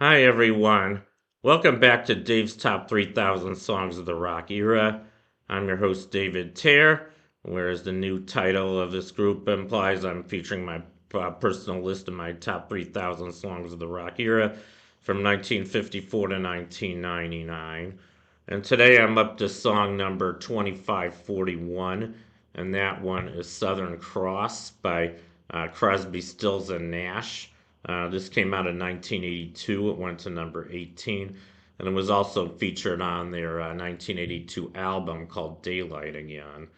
Hi, everyone. Welcome back to Dave's Top 3,000 Songs of the Rock Era. I'm your host, David Tare. Whereas the new title of this group implies, I'm featuring my personal list of my top 3,000 songs of the rock era from 1954 to 1999. And today I'm up to song number 2541, and that one is Southern Cross by Crosby, Stills, and Nash. This came out in 1982. It went to number 18, and it was also featured on their 1982 album called Daylight Again.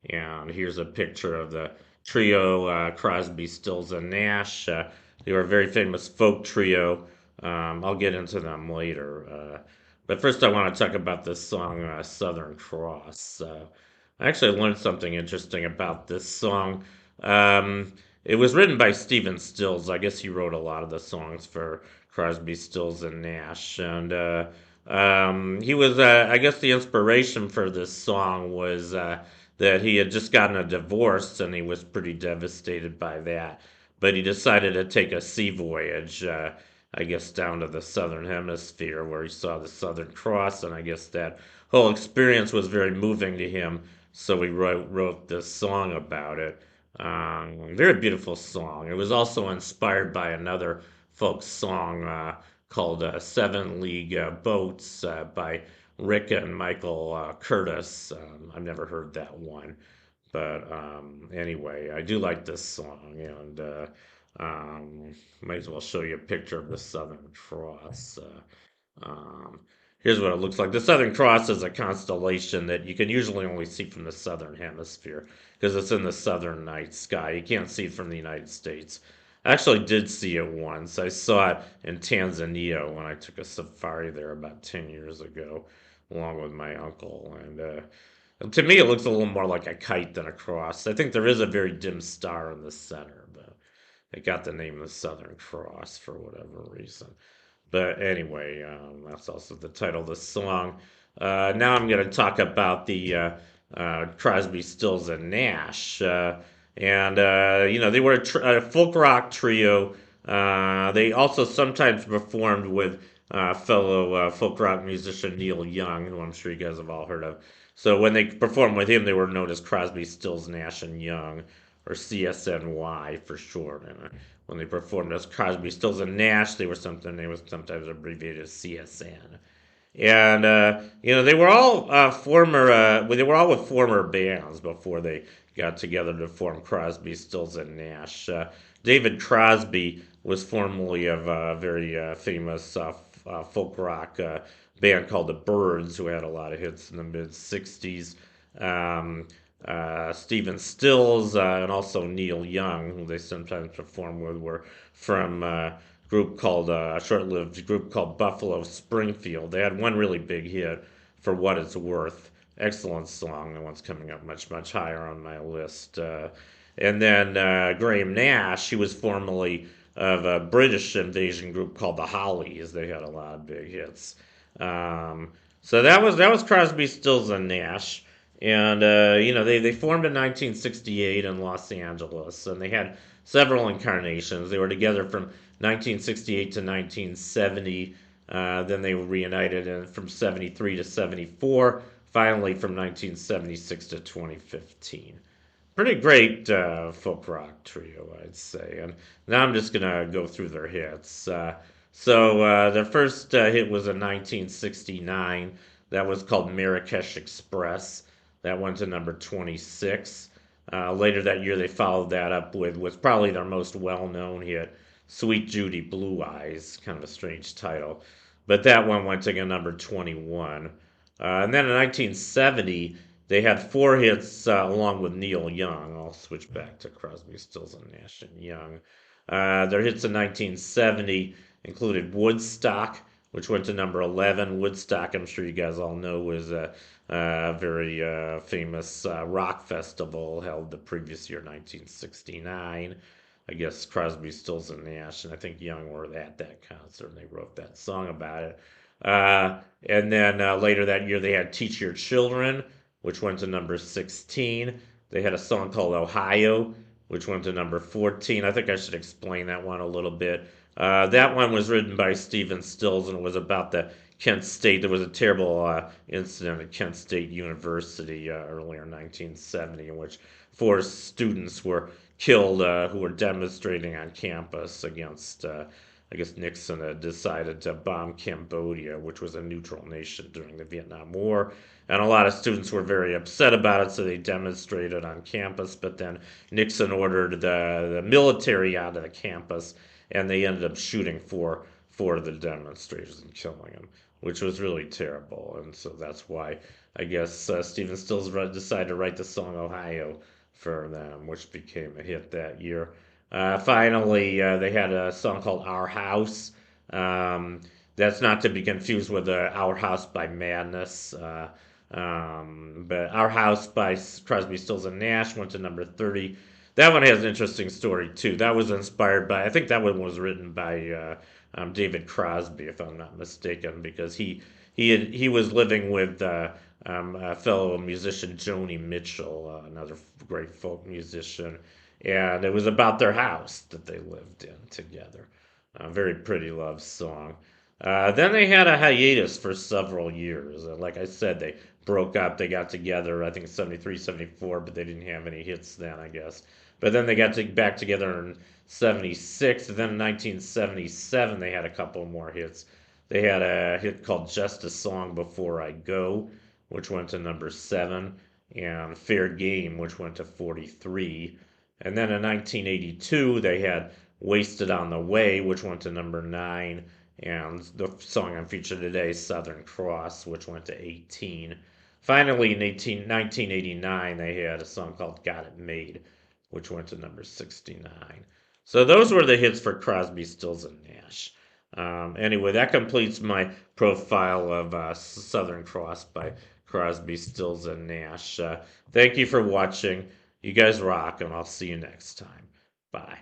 And here's a picture of the trio Crosby, Stills, and Nash. They were a very famous folk trio. I'll get into them later. But first, I want to talk about this song, Southern Cross. I actually learned something interesting about this song. Um, it was written by Stephen Stills. I guess he wrote a lot of the songs for Crosby, Stills, and Nash. And he was, I guess, the inspiration for this song was that he had just gotten a divorce and he was pretty devastated by that. But he decided to take a sea voyage, I guess, down to the southern hemisphere where he saw the Southern Cross, and I guess that whole experience was very moving to him. So he wrote this song about it. Very beautiful song. It was also inspired by another folk song called Seven League Boats by Rick and Michael Curtis. I've never heard that one, but anyway, I do like this song, and might as well show you a picture of the Southern Cross. Here's what it looks like. The Southern Cross is a constellation that you can usually only see from the southern hemisphere because it's in the southern night sky. You can't see it from the United States. I actually did see it once. I saw it in Tanzania when I took a safari there about 10 years ago, along with my uncle. And to me, it looks a little more like a kite than a cross. I think there is a very dim star in the center, but it got the name of the Southern Cross for whatever reason. But anyway, that's also the title of the song. Now I'm going to talk about the Crosby, Stills, and Nash. They were a folk rock trio. They also sometimes performed with fellow folk rock musician Neil Young, who I'm sure you guys have all heard of. So when they performed with him, they were known as Crosby, Stills, Nash, and Young, or CSNY for short. And when they performed as Crosby, Stills, and Nash, they were sometimes abbreviated as CSN. And they were all they were all with former bands before they got together to form Crosby, Stills, and Nash. David Crosby was formerly of a very famous folk rock band called the Byrds, who had a lot of hits in the mid '60s. Um, Stephen Stills and also Neil Young, who they sometimes perform with, were from a short-lived group called Buffalo Springfield. They had one really big hit, "For What It's Worth." Excellent song. That one's coming up much higher on my list. And then Graham Nash, he was formerly of a British invasion group called the Hollies. They had a lot of big hits. Um, so that was Crosby, Stills, and Nash. And they formed in 1968 in Los Angeles, and they had several incarnations. They were together from 1968 to 1970. Then they were reunited from 73 to 74. Finally, from 1976 to 2015. Pretty great folk rock trio, I'd say. And now I'm just gonna go through their hits. Their first hit was in 1969. That was called Marrakesh Express. That went to number 26. Later that year, they followed that up with what's probably their most well-known hit, Sweet Judy Blue Eyes. Kind of a strange title, but that one went to number 21. And then in 1970, they had four hits along with Neil Young. I'll switch back to Crosby, Stills, and Nash and Young. Their hits in 1970 included Woodstock, which went to number 11. Woodstock, I'm sure you guys all know, was a very famous rock festival held the previous year, 1969. I guess Crosby, Stills, and Nash, and I think Young were at that concert, and they wrote that song about it. And then later that year, they had Teach Your Children, which went to number 16. They had a song called Ohio, which went to number 14. I think I should explain that one a little bit. That one was written by Stephen Stills, and it was about the Kent State. There was a terrible incident at Kent State University earlier in 1970 in which four students were killed who were demonstrating on campus against, I guess Nixon had decided to bomb Cambodia, which was a neutral nation during the Vietnam War. And a lot of students were very upset about it, so they demonstrated on campus. But then Nixon ordered the military out of the campus, and they ended up shooting four of the demonstrators and killing them, which was really terrible. And so that's why I guess Stephen Stills decided to write the song Ohio for them, which became a hit that year. Finally, they had a song called Our House. Um, that's not to be confused with Our House by Madness. But Our House by Crosby, Stills, and Nash went to number 30. That one has an interesting story, too. That was inspired by, I think that one was written by David Crosby, if I'm not mistaken, because he was living with a fellow musician, Joni Mitchell, another great folk musician, and it was about their house that they lived in together. A very pretty love song. Then they had a hiatus for several years. Like I said, they broke up. They got together, I think 73, 74, but they didn't have any hits then, I guess. But then they got back together in 76. And then in 1977, they had a couple more hits. They had a hit called Just a Song Before I Go, which went to number 7, and Fair Game, which went to 43. And then in 1982, they had Wasted on the Way, which went to number 9, and the song I'm featuring today, Southern Cross, which went to 18. Finally, in 1989, they had a song called Got It Made, which went to number 69. So those were the hits for Crosby, Stills, and Nash. Anyway, that completes my profile of Southern Cross by Crosby, Stills, and Nash. Thank you for watching. You guys rock, and I'll see you next time. Bye.